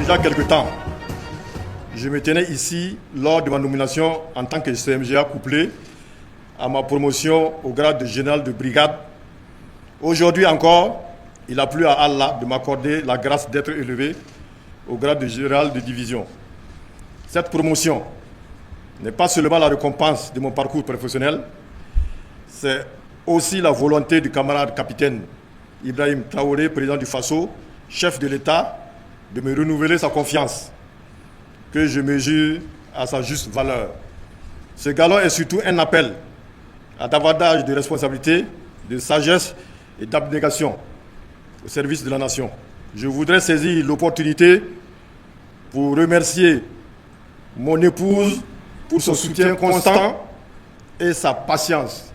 déjà quelque temps, je me tenais ici lors de ma nomination en tant que CMGA couplé à ma promotion au grade de général de brigade. Aujourd'hui encore, il a plu à Allah de m'accorder la grâce d'être élevé au grade de général de division. Cette promotion n'est pas seulement la récompense de mon parcours professionnel, c'est aussi la volonté du camarade capitaine Ibrahim Traoré, président du Faso, chef de l'État, de me renouveler sa confiance, que je mesure à sa juste valeur. Ce galon est surtout un appel à davantage de responsabilité, de sagesse et d'abnégation au service de la nation. Je voudrais saisir l'opportunité pour remercier mon épouse pour son soutien constant et sa patience.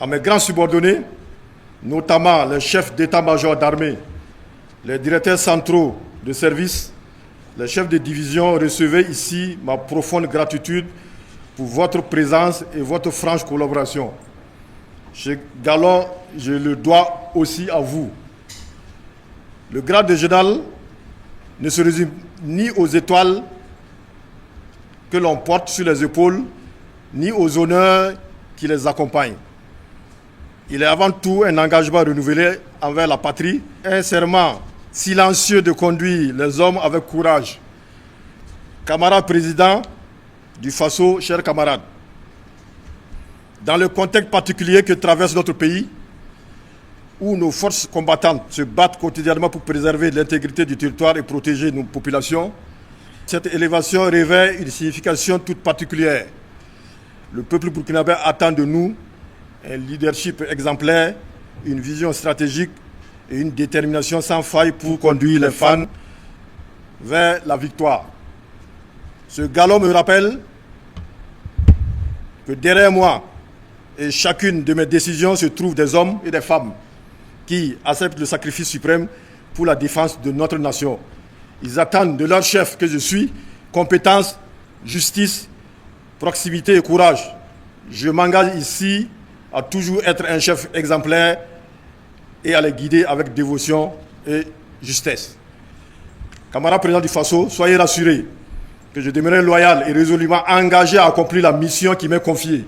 À mes grands subordonnés, notamment les chefs d'état-major d'armée, les directeurs centraux de service, les chefs de division, recevez ici ma profonde gratitude pour votre présence et votre franche collaboration. Ce galon, je le dois aussi à vous. Le grade de général ne se résume ni aux étoiles que l'on porte sur les épaules, ni aux honneurs qui les accompagnent. Il est avant tout un engagement renouvelé envers la patrie, un serment silencieux de conduire les hommes avec courage. Camarade président du Faso, chers camarades, dans le contexte particulier que traverse notre pays, où nos forces combattantes se battent quotidiennement pour préserver l'intégrité du territoire et protéger nos populations, cette élévation revêt une signification toute particulière. Le peuple burkinabé attend de nous un leadership exemplaire, une vision stratégique et une détermination sans faille pour conduire les fans vers la victoire. Ce galon me rappelle que derrière moi et chacune de mes décisions se trouvent des hommes et des femmes qui acceptent le sacrifice suprême pour la défense de notre nation. Ils attendent de leur chef que je suis compétence, justice, proximité et courage. Je m'engage ici à toujours être un chef exemplaire et à les guider avec dévotion et justesse. Camarades président du Faso, soyez rassurés que je demeurerai loyal et résolument engagé à accomplir la mission qui m'est confiée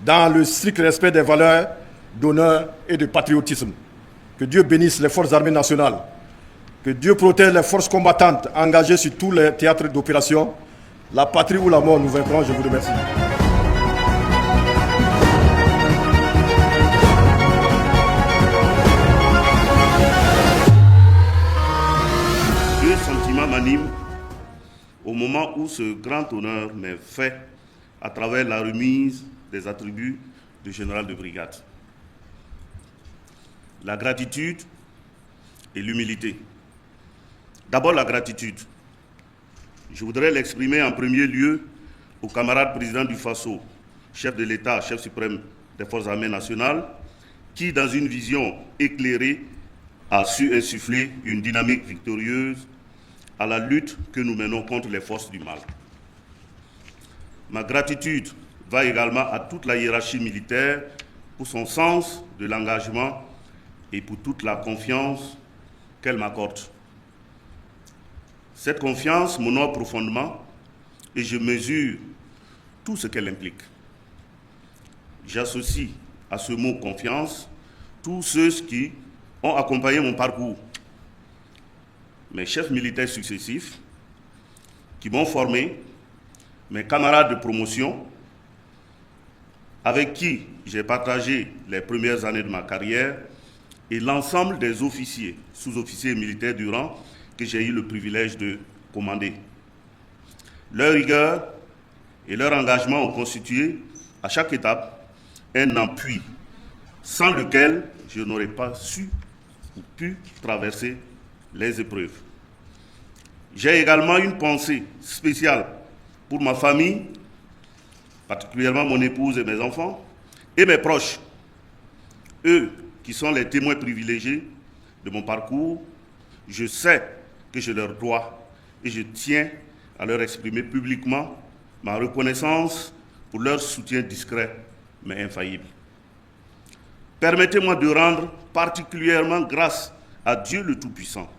dans le strict respect des valeurs d'honneur et de patriotisme. Que Dieu bénisse les forces armées nationales. Que Dieu protège les forces combattantes engagées sur tous les théâtres d'opération. La patrie ou la mort, nous vaincrons. Je vous remercie. Deux sentiments m'animent au moment où ce grand honneur m'est fait à travers la remise des attributs de général de brigade. La gratitude et l'humilité. D'abord la gratitude. Je voudrais l'exprimer en premier lieu au camarade président du Faso, chef de l'État, chef suprême des forces armées nationales, qui, dans une vision éclairée, a su insuffler une dynamique victorieuse à la lutte que nous menons contre les forces du mal. Ma gratitude va également à toute la hiérarchie militaire pour son sens de l'engagement et pour toute la confiance qu'elle m'accorde. Cette confiance m'honore profondément et je mesure tout ce qu'elle implique. J'associe à ce mot confiance tous ceux qui ont accompagné mon parcours, mes chefs militaires successifs qui m'ont formé, mes camarades de promotion avec qui j'ai partagé les premières années de ma carrière et l'ensemble des officiers, sous-officiers militaires du rang que j'ai eu le privilège de commander. Leur rigueur et leur engagement ont constitué à chaque étape un appui sans lequel je n'aurais pas su ou pu traverser les épreuves. J'ai également une pensée spéciale pour ma famille, particulièrement mon épouse et mes enfants, et mes proches, eux qui sont les témoins privilégiés de mon parcours. Je sais que je leur dois et je tiens à leur exprimer publiquement ma reconnaissance pour leur soutien discret mais infaillible. Permettez-moi de rendre particulièrement grâce à Dieu le Tout-Puissant,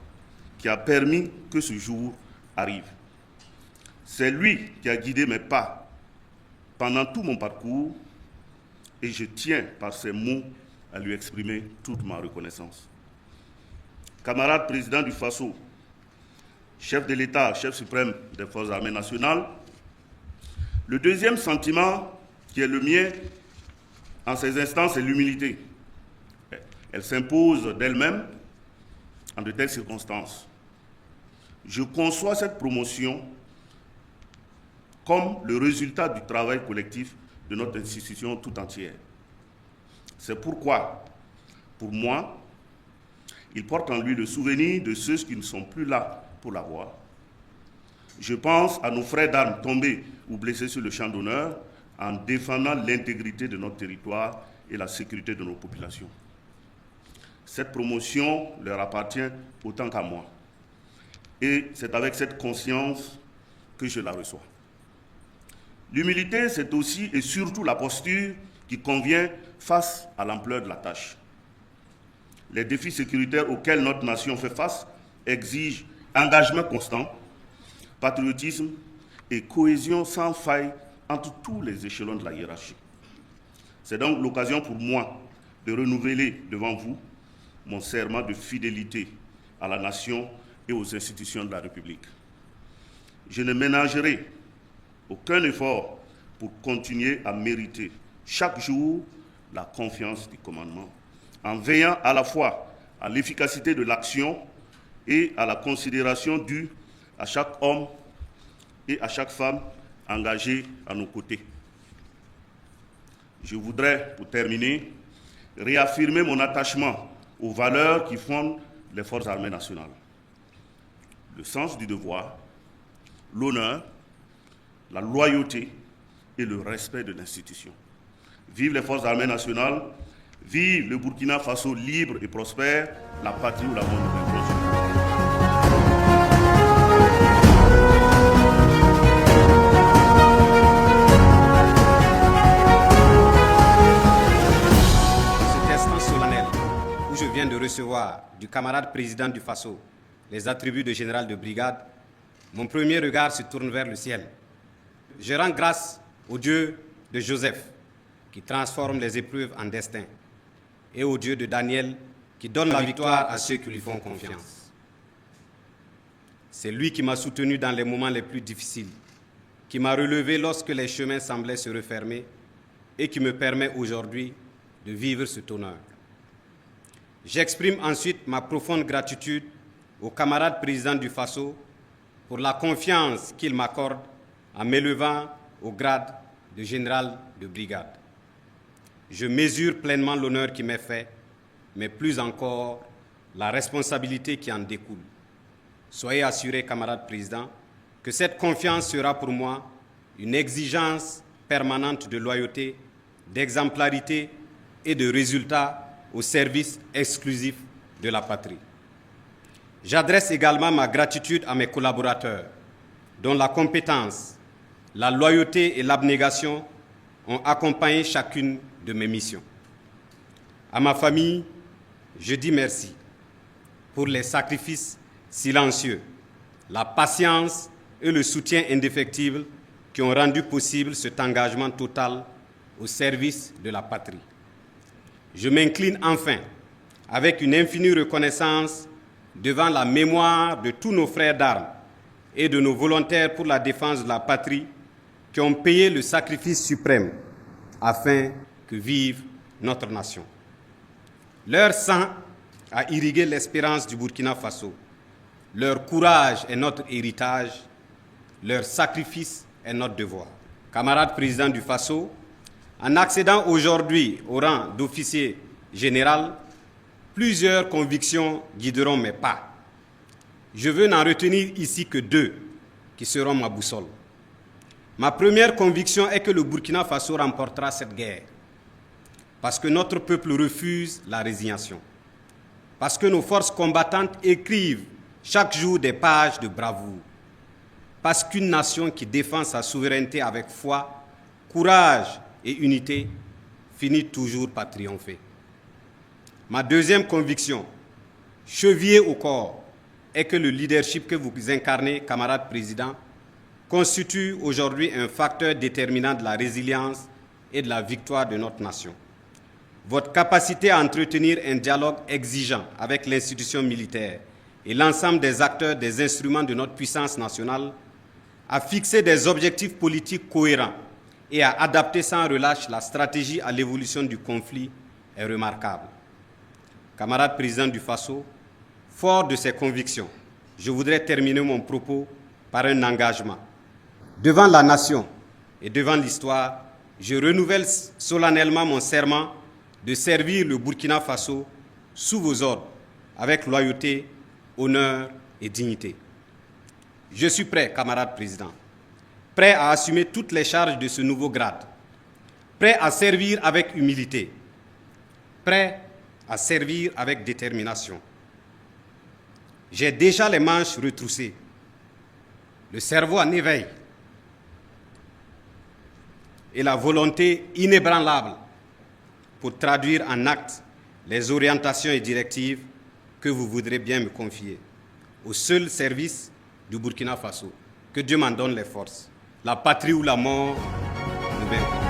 qui a permis que ce jour arrive. C'est lui qui a guidé mes pas pendant tout mon parcours et je tiens par ces mots à lui exprimer toute ma reconnaissance. Camarade président du Faso, chef de l'État, chef suprême des Forces armées nationales, le deuxième sentiment qui est le mien en ces instants, c'est l'humilité. Elle s'impose d'elle-même en de telles circonstances. Je conçois cette promotion comme le résultat du travail collectif de notre institution tout entière. C'est pourquoi, pour moi, il porte en lui le souvenir de ceux qui ne sont plus là pour l'avoir. Je pense à nos frères d'armes tombés ou blessés sur le champ d'honneur en défendant l'intégrité de notre territoire et la sécurité de nos populations. Cette promotion leur appartient autant qu'à moi. Et c'est avec cette conscience que je la reçois. L'humilité, c'est aussi et surtout la posture qui convient face à l'ampleur de la tâche. Les défis sécuritaires auxquels notre nation fait face exigent engagement constant, patriotisme et cohésion sans faille entre tous les échelons de la hiérarchie. C'est donc l'occasion pour moi de renouveler devant vous mon serment de fidélité à la nation et aux institutions de la République. Je ne ménagerai aucun effort pour continuer à mériter chaque jour la confiance du commandement, en veillant à la fois à l'efficacité de l'action et à la considération due à chaque homme et à chaque femme engagés à nos côtés. Je voudrais, pour terminer, réaffirmer mon attachement aux valeurs qui fondent les Forces armées nationales. Le sens du devoir, l'honneur, la loyauté et le respect de l'institution. Vive les Forces armées nationales, vive le Burkina Faso libre et prospère, la patrie ou la mort nous reproche. Je viens de recevoir du camarade président du Faso les attributs de général de brigade, mon premier regard se tourne vers le ciel. Je rends grâce au Dieu de Joseph qui transforme les épreuves en destin et au Dieu de Daniel qui donne la victoire à ceux qui lui font confiance. C'est lui qui m'a soutenu dans les moments les plus difficiles, qui m'a relevé lorsque les chemins semblaient se refermer et qui me permet aujourd'hui de vivre cet honneur. J'exprime ensuite ma profonde gratitude au camarade président du Faso pour la confiance qu'il m'accorde en m'élevant au grade de général de brigade. Je mesure pleinement l'honneur qui m'est fait, mais plus encore la responsabilité qui en découle. Soyez assurés, camarade président, que cette confiance sera pour moi une exigence permanente de loyauté, d'exemplarité et de résultats au service exclusif de la patrie. J'adresse également ma gratitude à mes collaborateurs, dont la compétence, la loyauté et l'abnégation ont accompagné chacune de mes missions. À ma famille, je dis merci pour les sacrifices silencieux, la patience et le soutien indéfectible qui ont rendu possible cet engagement total au service de la patrie. Je m'incline enfin avec une infinie reconnaissance devant la mémoire de tous nos frères d'armes et de nos volontaires pour la défense de la patrie qui ont payé le sacrifice suprême afin que vive notre nation. Leur sang a irrigué l'espérance du Burkina Faso. Leur courage est notre héritage, leur sacrifice est notre devoir. Camarade président du Faso, en accédant aujourd'hui au rang d'officier général, plusieurs convictions guideront mes pas. Je veux n'en retenir ici que deux qui seront ma boussole. Ma première conviction est que le Burkina Faso remportera cette guerre parce que notre peuple refuse la résignation, parce que nos forces combattantes écrivent chaque jour des pages de bravoure, parce qu'une nation qui défend sa souveraineté avec foi, courage et unité finit toujours par triompher. Ma deuxième conviction, chevillée au corps, est que le leadership que vous incarnez, camarade président, constitue aujourd'hui un facteur déterminant de la résilience et de la victoire de notre nation. Votre capacité à entretenir un dialogue exigeant avec l'institution militaire et l'ensemble des acteurs des instruments de notre puissance nationale, à fixer des objectifs politiques cohérents et à adapter sans relâche la stratégie à l'évolution du conflit est remarquable. Camarade président du Faso, fort de ces convictions, je voudrais terminer mon propos par un engagement. Devant la nation et devant l'histoire, je renouvelle solennellement mon serment de servir le Burkina Faso sous vos ordres, avec loyauté, honneur et dignité. Je suis prêt, camarade président, prêt à assumer toutes les charges de ce nouveau grade, prêt à servir avec humilité, prêt à servir avec détermination. J'ai déjà les manches retroussées, le cerveau en éveil et la volonté inébranlable pour traduire en actes les orientations et directives que vous voudrez bien me confier, au seul service du Burkina Faso. Que Dieu m'en donne les forces. La patrie ou la mort nous vaincra.